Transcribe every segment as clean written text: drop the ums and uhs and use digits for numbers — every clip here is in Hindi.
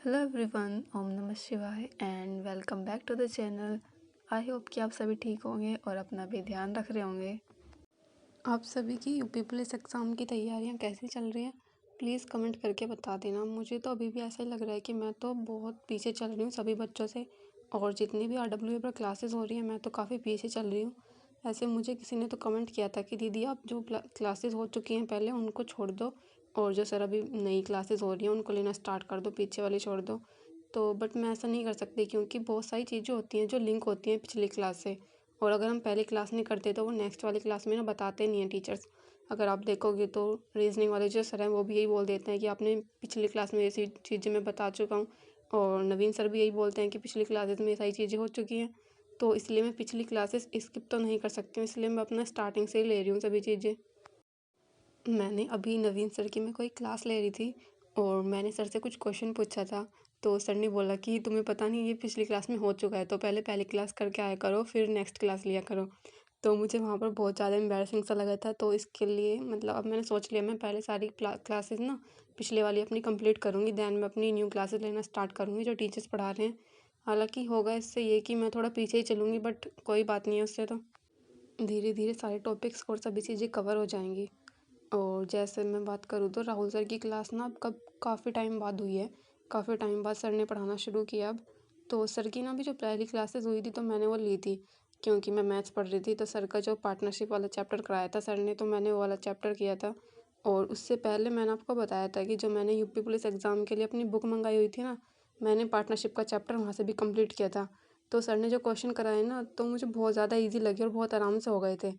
हेलो एवरीवन, ओम नमः शिवाय and welcome back to the channel. I hope कि आप सभी ठीक होंगे और अपना भी ध्यान रख रहे होंगे। आप सभी की यूपी पुलिस एग्ज़ाम की तैयारियां कैसी चल रही हैं, प्लीज़ कमेंट करके बता देना। मुझे तो अभी भी ऐसा ही लग रहा है कि मैं तो बहुत पीछे चल रही हूँ सभी बच्चों से, और जितनी भी RWA पर क्लासेस हो रही हैं मैं तो काफ़ी पीछे चल रही हूँ। ऐसे मुझे किसी ने तो कमेंट किया था कि दीदी आप जो क्लासेस हो चुकी हैं पहले उनको छोड़ दो, और जो सर अभी नई क्लासेस हो रही हैं उनको लेना स्टार्ट कर दो, पीछे वाली छोड़ दो। तो बट मैं ऐसा नहीं कर सकती क्योंकि बहुत सारी चीज़ें होती हैं जो लिंक होती हैं पिछली क्लास से, और अगर हम पहली क्लास नहीं करते तो वो नेक्स्ट वाली क्लास में ना बताते नहीं हैं टीचर्स। अगर आप देखोगे तो रीजनिंग वाले जो सर हैं वो भी यही बोल देते हैं कि आपने पिछली क्लास में ऐसी चीज़ें मैं बता चुका हूँ, और नवीन सर भी यही बोलते हैं कि पिछली क्लासेस में ये सारी चीज़ें हो चुकी हैं। तो इसलिए मैं पिछली क्लासेस स्किप तो नहीं कर सकती हूँ, इसलिए मैं अपना स्टार्टिंग से ही ले रही हूँ सभी चीज़ें। मैंने अभी नवीन सर की मैं कोई क्लास ले रही थी, और मैंने सर से कुछ क्वेश्चन पूछा था। तो सर ने बोला कि तुम्हें पता नहीं ये पिछली क्लास में हो चुका है, तो पहले पहली क्लास करके आया करो फिर नेक्स्ट क्लास लिया करो। तो मुझे वहाँ पर बहुत ज़्यादा एम्बैरसिंग सा लगा था, तो इसके लिए मतलब अब मैंने सोच लिया मैं पहले सारी क्लासेस ना पिछले वाली अपनी कंप्लीट करूँगी, दैन मैं अपनी न्यू क्लासेस लेना स्टार्ट करूँगी जो टीचर्स पढ़ा रहे हैं। हालांकि होगा इससे ये कि मैं थोड़ा पीछे ही चलूँगी, बट कोई बात नहीं है, उससे तो धीरे धीरे सारे टॉपिक्स और सभी चीज़ें कवर हो जाएंगी। और जैसे मैं बात करूँ तो राहुल सर की क्लास ना अब कब काफ़ी टाइम बाद हुई है, काफ़ी टाइम बाद सर ने पढ़ाना शुरू किया अब। तो सर की ना अभी जो पहली क्लासेस हुई थी तो मैंने वो ली थी, क्योंकि मैं मैथ्स पढ़ रही थी। तो सर का जो पार्टनरशिप वाला चैप्टर कराया था सर ने, तो मैंने वो वाला चैप्टर किया था। और उससे पहले मैंने आपको बताया था कि जो मैंने यूपी पुलिस एग्ज़ाम के लिए अपनी बुक मंगाई हुई थी ना, मैंने पार्टनरशिप का चैप्टर वहाँ से भी कंप्लीट किया था। तो सर ने जो क्वेश्चन कराए ना तो मुझे बहुत ज़्यादा ईजी लगे और बहुत आराम से हो गए थे।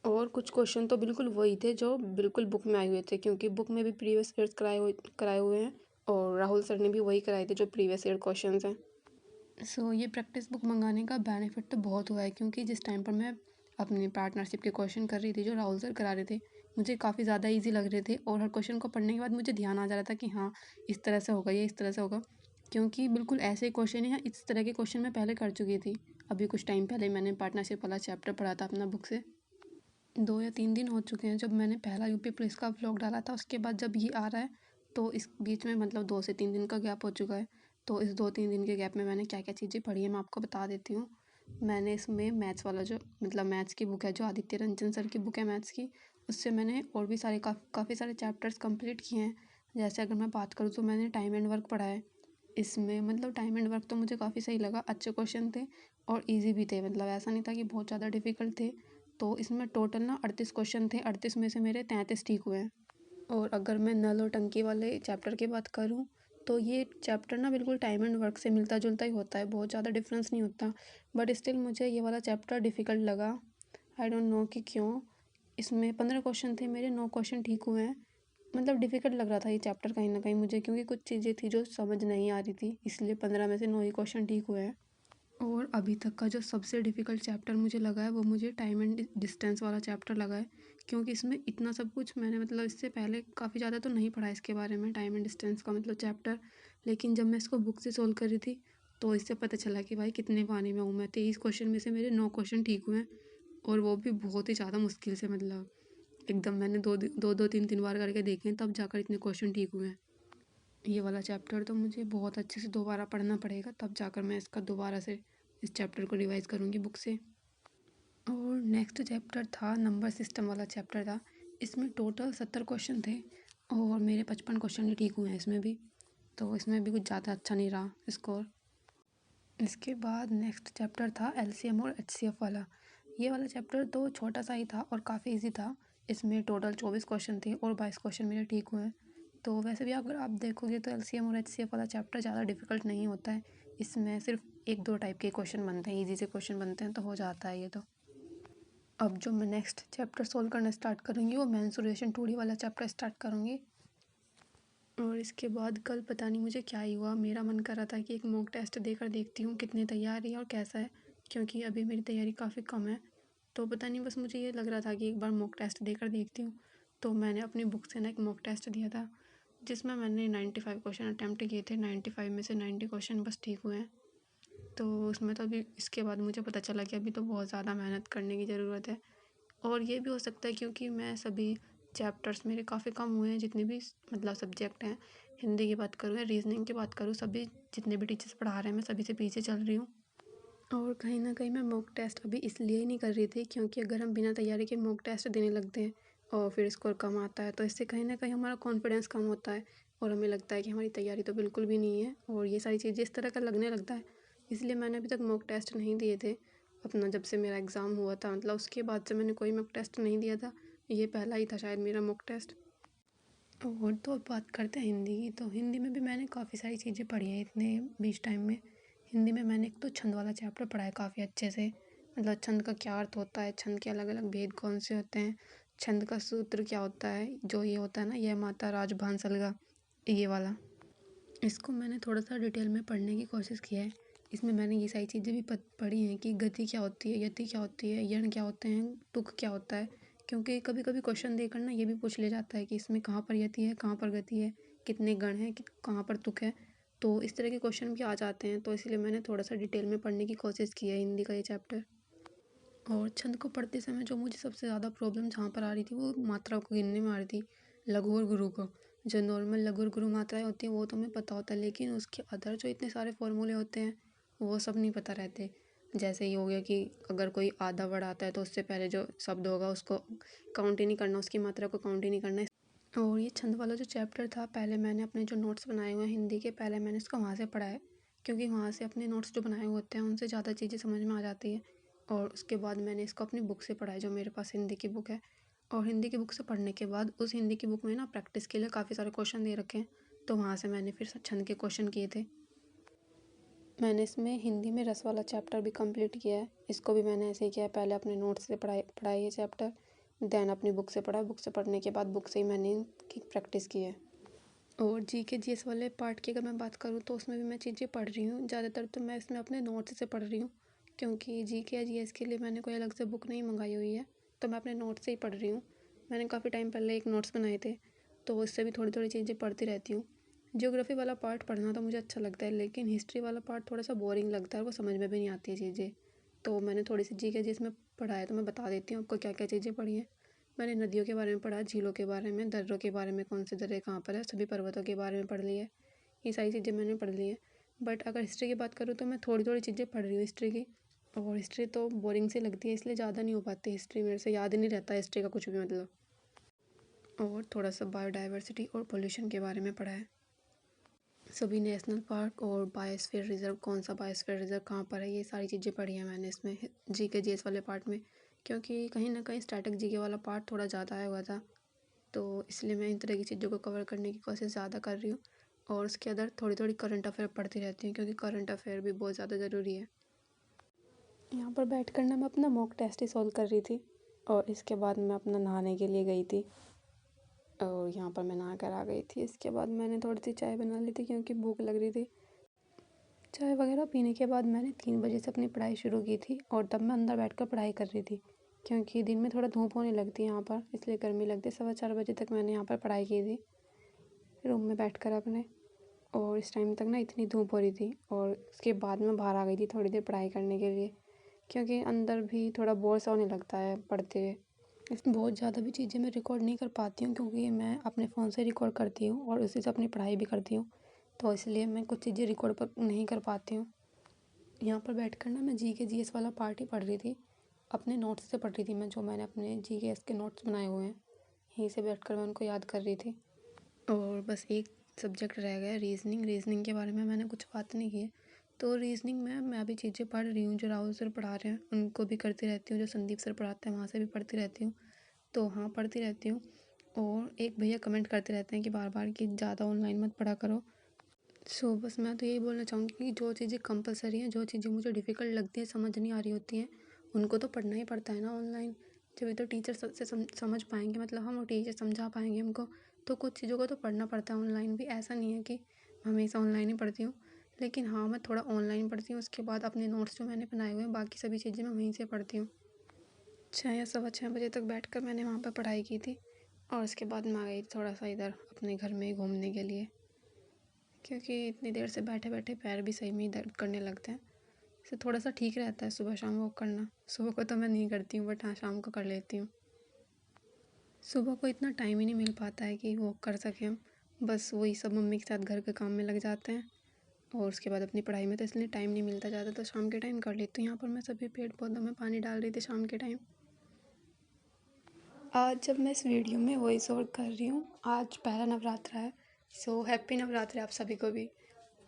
और कुछ क्वेश्चन तो बिल्कुल वही थे जो बिल्कुल बुक में आए हुए थे, क्योंकि बुक में भी प्रीवियस ईयर्स कराए हुए हैं, और राहुल सर ने भी वही कराए थे जो प्रीवियस ईयर क्वेश्चंस हैं। सो ये प्रैक्टिस बुक मंगाने का बेनिफिट तो बहुत हुआ है, क्योंकि जिस टाइम पर मैं अपनी पार्टनरशिप के क्वेश्चन कर रही थी जो राहुल सर करा रहे थे, मुझे काफ़ी ज़्यादा इजी लग रहे थे, और हर क्वेश्चन को पढ़ने के बाद मुझे ध्यान आ जा रहा था कि हाँ इस तरह से होगा, ये इस तरह से होगा, क्योंकि बिल्कुल ऐसे क्वेश्चन ही इस तरह के क्वेश्चन मैं पहले कर चुकी थी। अभी कुछ टाइम पहले मैंने पार्टनरशिप वाला चैप्टर पढ़ा था अपना बुक से। 2 या 3 दिन हो चुके हैं जब मैंने पहला यूपी पुलिस का व्लॉग डाला था, उसके बाद जब ये आ रहा है तो इस बीच में मतलब 2 से 3 दिन का गैप हो चुका है। तो इस 2-3 दिन के गैप में मैंने क्या-क्या चीज़ें पढ़ी हैं मैं आपको बता देती हूँ। मैंने इसमें मैथ्स वाला जो मतलब मैथ्स की बुक है, जो आदित्य रंजन सर की बुक है मैथ्स की, उससे मैंने और भी सारे काफ़ी सारे चैप्टर्स कंप्लीट किए हैं। जैसे अगर मैं बात करूँ तो मैंने टाइम एंड वर्क पढ़ा है। इसमें मतलब टाइम एंड वर्क तो मुझे काफ़ी सही लगा, अच्छे क्वेश्चन थे और ईज़ी भी थे, मतलब ऐसा नहीं था कि बहुत ज़्यादा डिफ़िकल्ट थे। तो इसमें टोटल ना 38 क्वेश्चन थे, 38 में से मेरे 33 ठीक हुए हैं। और अगर मैं नल और टंकी वाले चैप्टर की बात करूँ तो ये चैप्टर ना बिल्कुल टाइम एंड वर्क से मिलता जुलता ही होता है, बहुत ज़्यादा डिफरेंस नहीं होता, बट स्टिल मुझे ये वाला चैप्टर डिफ़िकल्ट लगा। आई डोंट नो कि क्यों। इसमें 15 क्वेश्चन थे मेरे, 9 क्वेश्चन ठीक हुए हैं। मतलब डिफ़िकल्ट लग रहा था ये चैप्टर कहीं ना कहीं मुझे, क्योंकि कुछ चीज़ें थी जो समझ नहीं आ रही थी, इसलिए 15 में से 9 ही क्वेश्चन ठीक हुए हैं। और अभी तक का जो सबसे डिफ़िकल्ट चैप्टर मुझे लगा है वो मुझे टाइम एंड डिस्टेंस वाला चैप्टर लगा है, क्योंकि इसमें इतना सब कुछ मैंने मतलब इससे पहले काफ़ी ज़्यादा तो नहीं पढ़ा इसके बारे में, टाइम एंड डिस्टेंस का मतलब चैप्टर। लेकिन जब मैं इसको बुक से सोल्व कर रही थी तो इससे पता चला कि भाई कितने पानी में हूँ मैं। 23 क्वेश्चन में से मेरे 9 क्वेश्चन ठीक हुए हैं, और वो भी बहुत ही ज़्यादा मुश्किल से, मतलब एकदम मैंने दो 3 बार करके देखे हैं तब जाकर इतने क्वेश्चन ठीक हुए हैं। ये वाला चैप्टर तो मुझे बहुत अच्छे से दोबारा पढ़ना पड़ेगा, तब जाकर मैं इसका दोबारा से इस चैप्टर को रिवाइज़ करूँगी बुक से। और नेक्स्ट चैप्टर था नंबर सिस्टम वाला चैप्टर था। इसमें टोटल 70 क्वेश्चन थे, और मेरे 55 क्वेश्चन ही ठीक हुए हैं इसमें भी, तो इसमें भी कुछ ज़्यादा अच्छा नहीं रहा स्कोर। इसके बाद नेक्स्ट चैप्टर था LCM और HCF वाला। ये वाला चैप्टर तो छोटा सा ही था और काफ़ी इजी था। इसमें टोटल 24 क्वेश्चन थे और 22 क्वेश्चन मेरे ठीक हुए हैं। तो वैसे भी अगर आप देखोगे तो LCM और HCF वाला चैप्टर ज़्यादा डिफ़िकल्ट नहीं होता है। इसमें सिर्फ 1-2 टाइप के क्वेश्चन बनते हैं, ईजी से क्वेश्चन बनते हैं, तो हो जाता है ये तो। अब जो मैं नेक्स्ट चैप्टर सोल्व करना स्टार्ट करूँगी वो मेंसुरेशन 2D वाला चैप्टर स्टार्ट करूँगी। और इसके बाद कल पता नहीं मुझे क्या ही हुआ, मेरा मन कर रहा था कि एक मॉक टेस्ट देकर देखती हूँ कितनी तैयारी है और कैसा है, क्योंकि अभी मेरी तैयारी काफ़ी कम है। तो पता नहीं बस मुझे ये लग रहा था कि एक बार मॉक टेस्ट देकर देखती हूँ। तो मैंने अपनी बुक से ना एक मॉक टेस्ट दिया था, जिसमें मैंने 95 क्वेश्चन अटैम्प्ट किए थे, 95 में से 90 क्वेश्चन बस ठीक हुए हैं। तो उसमें तो अभी इसके बाद मुझे पता चला कि अभी तो बहुत ज़्यादा मेहनत करने की ज़रूरत है। और ये भी हो सकता है क्योंकि मैं सभी चैप्टर्स मेरे काफ़ी कम हुए हैं, जितने भी मतलब सब्जेक्ट हैं, हिंदी की बात करूँ या रीजनिंग की बात करूँ, सभी जितने भी टीचर्स पढ़ा रहे हैं मैं सभी से पीछे चल रही हूँ। और कहीं न कहीं मैं मॉक टेस्ट अभी इसलिए ही नहीं कर रही थी क्योंकि अगर हम बिना तैयारी के मॉक टेस्ट देने लगते हैं और फिर स्कोर कम आता है तो इससे कहीं न कहीं हमारा कॉन्फिडेंस कम होता है और हमें लगता है कि हमारी तैयारी तो बिल्कुल भी नहीं है और ये सारी चीज़ें इस तरह का लगने लगता है। इसलिए मैंने अभी तक मॉक टेस्ट नहीं दिए थे। अपना जब से मेरा एग्ज़ाम हुआ था मतलब उसके बाद से मैंने कोई मॉक टेस्ट नहीं दिया था। ये पहला ही था शायद मेरा मॉक टेस्ट। और तो अब बात करते हैं हिंदी की, तो हिंदी में भी मैंने काफ़ी सारी चीज़ें पढ़ी हैं इतने बीच टाइम में। हिंदी में मैंने एक तो छंद वाला चैप्टर पढ़ा है काफ़ी अच्छे से, मतलब छंद का क्या अर्थ होता है, छंद के अलग अलग भेद कौन से होते हैं, छंद का सूत्र क्या होता है, जो ये होता है ना यह माता राजभान सलगा, ये वाला। इसको मैंने थोड़ा सा डिटेल में पढ़ने की कोशिश की है। इसमें मैंने ये सारी चीज़ें भी पढ़ी हैं कि गति क्या होती है, यति क्या होती है, यण क्या होते हैं, तुक क्या होता है। क्योंकि कभी कभी क्वेश्चन देकर ना ये भी पूछ लिया जाता है कि इसमें कहाँ पर यति है, कहाँ पर गति है, कितने गण हैं, कहाँ पर तुक है। तो इस तरह के क्वेश्चन भी आ जाते हैं, तो इसलिए मैंने थोड़ा सा डिटेल में पढ़ने की कोशिश की है हिंदी का ये चैप्टर। और छंद को पढ़ते समय जो मुझे सबसे ज़्यादा प्रॉब्लम जहाँ पर आ रही थी वो मात्रा को गिनने में आ रही थी, लघु और गुरु को। जो नॉर्मल लघु और गुरु मात्राएं होती हैं वो तो हमें पता होता है, लेकिन उसके अदर जो इतने सारे फॉर्मूले होते हैं वो सब नहीं पता रहते। जैसे ये हो गया कि अगर कोई आधा वर्ड आता है तो उससे पहले जो शब्द होगा उसको काउंट ही नहीं करना, उसकी मात्रा को काउंट ही नहीं करना। और ये छंद वाला जो चैप्टर था, पहले मैंने अपने जो नोट्स बनाए हुए हैं हिंदी के, पहले मैंने इसको वहाँ से पढ़ा है, क्योंकि वहाँ से अपने नोट्स जो बनाए हुए होते हैं उनसे ज़्यादा चीज़ें समझ में आ जाती है। और उसके बाद मैंने इसको अपनी बुक से पढ़ा है, जो मेरे पास हिंदी की बुक है। और हिंदी की बुक से पढ़ने के बाद उस हिंदी की बुक में ना प्रैक्टिस के लिए काफ़ी सारे क्वेश्चन दे रखे हैं, तो वहाँ से मैंने फिर छंद के क्वेश्चन किए थे। मैंने इसमें हिंदी में रस वाला चैप्टर भी कंप्लीट किया है। इसको भी मैंने ऐसे ही किया है, पहले अपने नोट्स से पढ़ा ये चैप्टर, देन अपनी बुक से पढ़ा, बुक से पढ़ने के बाद बुक से ही मैंने इनकी प्रैक्टिस की है। और जीके जीएस वाले पार्ट की अगर मैं बात करूँ तो उसमें भी मैं चीज़ें पढ़ रही हूँ, ज़्यादातर तो मैं इसमें अपने नोट्स से पढ़ रही हूँ, क्योंकि जीके या जीएस के लिए मैंने कोई अलग से बुक नहीं मंगाई हुई है, तो मैं अपने नोट्स से ही पढ़ रही हूँ। मैंने काफ़ी टाइम पहले एक नोट्स बनाए थे, तो उससे भी थोड़ी थोड़ी चीज़ें पढ़ती रहती हूँ। ज्योग्राफी वाला पार्ट पढ़ना तो मुझे अच्छा लगता है, लेकिन हिस्ट्री वाला पार्ट थोड़ा सा बोरिंग लगता है, वो समझ में भी नहीं आती है चीज़ें। तो मैंने थोड़ी सी जीके जिसमें पढ़ा है तो मैं बता देती हूँ आपको क्या क्या चीज़ें पढ़ी हैं। मैंने नदियों के बारे में पढ़ा, झीलों के बारे में, दर्रों के बारे में, कौन से दर्रे कहाँ पर है, सभी पर्वतों के बारे में पढ़ ली है। ये सारी चीज़ें मैंने पढ़ ली हैं। बट अगर हिस्ट्री की बात करूँ तो मैं थोड़ी थोड़ी चीज़ें पढ़ रही हूँ हिस्ट्री की, और हिस्ट्री तो बोरिंग सी लगती है, इसलिए ज़्यादा नहीं हो पाती हिस्ट्री, मेरे से याद ही नहीं रहता हिस्ट्री का कुछ भी मतलब। और थोड़ा सा बायोडाइवर्सिटी और पोल्यूशन के बारे में पढ़ा है। सभी नेशनल पार्क और बायोस्फीयर रिजर्व, कौन सा बायोस्फीयर रिजर्व कहाँ पर है, ये सारी चीज़ें पढ़ी हैं मैंने इसमें जीके जीएस वाले पार्ट में, क्योंकि कहीं ना कहीं स्टैटिक जीके वाला पार्ट थोड़ा ज़्यादा आया हुआ था, तो इसलिए मैं इन तरह की चीज़ों को कवर करने की कोशिश ज़्यादा कर रही हूँ। और उसके अंदर थोड़ी थोड़ी करंट अफेयर पढ़ती रहती हूँ, क्योंकि करंट अफेयर भी बहुत ज़्यादा ज़रूरी है। यहाँ पर बैठ कर ना मैं अपना मॉक टेस्ट ही सॉल्व कर रही थी, और इसके बाद मैं अपना नहाने के लिए गई थी, और यहाँ पर मैं नहा कर आ गई थी। इसके बाद मैंने थोड़ी सी चाय बना ली थी क्योंकि भूख लग रही थी। चाय वगैरह पीने के बाद मैंने 3 बजे से अपनी पढ़ाई शुरू की थी, और तब मैं अंदर बैठकर पढ़ाई कर रही थी, क्योंकि दिन में थोड़ा धूप होने लगती है यहाँ पर, इसलिए गर्मी लगती। 4:15 बजे तक मैंने यहाँ पर पढ़ाई की थी रूम में बैठकर अपने, और इस टाइम तक ना इतनी धूप हो रही थी, और उसके बाद मैं बाहर आ गई थी थोड़ी देर पढ़ाई करने के लिए, क्योंकि अंदर भी थोड़ा बोर सा होने लगता है पढ़ते हुए। इसमें बहुत ज़्यादा भी चीज़ें मैं रिकॉर्ड नहीं कर पाती हूँ, क्योंकि मैं अपने फ़ोन से रिकॉर्ड करती हूँ और उसी से अपनी पढ़ाई भी करती हूँ, तो इसलिए मैं कुछ चीज़ें रिकॉर्ड पर नहीं कर पाती हूँ। यहाँ पर बैठकर ना मैं जीके जीएस वाला पार्ट ही पढ़ रही थी, अपने नोट्स से पढ़ रही थी मैं, जो मैंने अपने जीके के नोट्स बनाए हुए हैं, यहीं से बैठकर मैं उनको याद कर रही थी। और बस एक सब्जेक्ट रह गया रीजनिंग। रीजनिंग के बारे में मैंने कुछ बात नहीं की है, तो रीजनिंग में मैं भी चीज़ें पढ़ रही हूँ, जो राहुल सर पढ़ा रहे हैं उनको भी करती रहती हूँ, जो संदीप सर पढ़ाते हैं वहाँ से भी पढ़ती रहती हूँ, तो हाँ पढ़ती रहती हूँ। और एक भैया कमेंट करते रहते हैं कि बार बार कि ज़्यादा ऑनलाइन मत पढ़ा करो। सो बस मैं तो यही बोलना चाहूँगी कि जो चीज़ें कंपलसरी हैं, जो चीज़ें मुझे डिफ़िकल्ट लगती हैं, समझ नहीं आ रही होती हैं, उनको तो पढ़ना ही पड़ता है ना ऑनलाइन, जब तो टीचर से समझ पाएंगे, मतलब हम टीचर समझा पाएंगे हमको, तो कुछ चीज़ों को तो पढ़ना पड़ता है ऑनलाइन भी। ऐसा नहीं है कि हमेशा ऑनलाइन ही पढ़ती हूँ, लेकिन हाँ मैं थोड़ा ऑनलाइन पढ़ती हूँ, उसके बाद अपने नोट्स जो मैंने बनाए हुए हैं बाकी सभी चीज़ें मैं वहीं से पढ़ती हूँ। 6 या 6:15 बजे तक बैठकर मैंने वहाँ पर पढ़ाई की थी, और उसके बाद मैं आ गई थोड़ा सा इधर अपने घर में ही घूमने के लिए, क्योंकि इतनी देर से बैठे बैठे पैर भी सही में ही दर्द करने लगते हैं। इससे थोड़ा सा ठीक रहता है सुबह शाम वॉक करना। सुबह को तो मैं नहीं करती हूँ, बट हाँ शाम को कर लेती हूँ। सुबह को इतना टाइम ही नहीं मिल पाता है कि वॉक कर सकें हम, बस वही सब मम्मी के साथ घर के काम में लग जाते हैं और उसके बाद अपनी पढ़ाई में, तो इसलिए टाइम नहीं मिलता ज़्यादा, तो शाम के टाइम कर लेती हूँ। यहाँ पर मैं सभी पेड़ पौधों में पानी डाल रही थी शाम के टाइम। आज जब मैं इस वीडियो में वॉइस ओवर कर रही हूँ, आज पहला नवरात्रा है। सो हैप्पी नवरात्रि आप सभी को भी।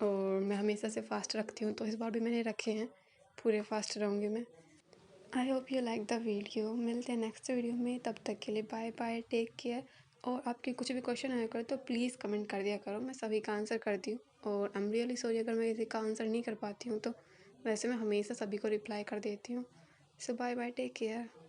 और मैं हमेशा से फास्ट रखती हूँ, तो इस बार भी मैंने रखे हैं, पूरे फास्ट रहूँगी मैं। I hope you like the video. मिलते हैं नेक्स्ट वीडियो में, तब तक के लिए बाय बाय, टेक केयर। और आपके कुछ भी क्वेश्चन आया करो तो प्लीज़ कमेंट कर दिया करो, मैं सभी का आंसर करती हूँ। और आई एम रियली सॉरी अगर मैं किसी का आंसर नहीं कर पाती हूँ, तो वैसे मैं हमेशा सभी को रिप्लाई कर देती हूँ। सो बाय बाय, टेक केयर।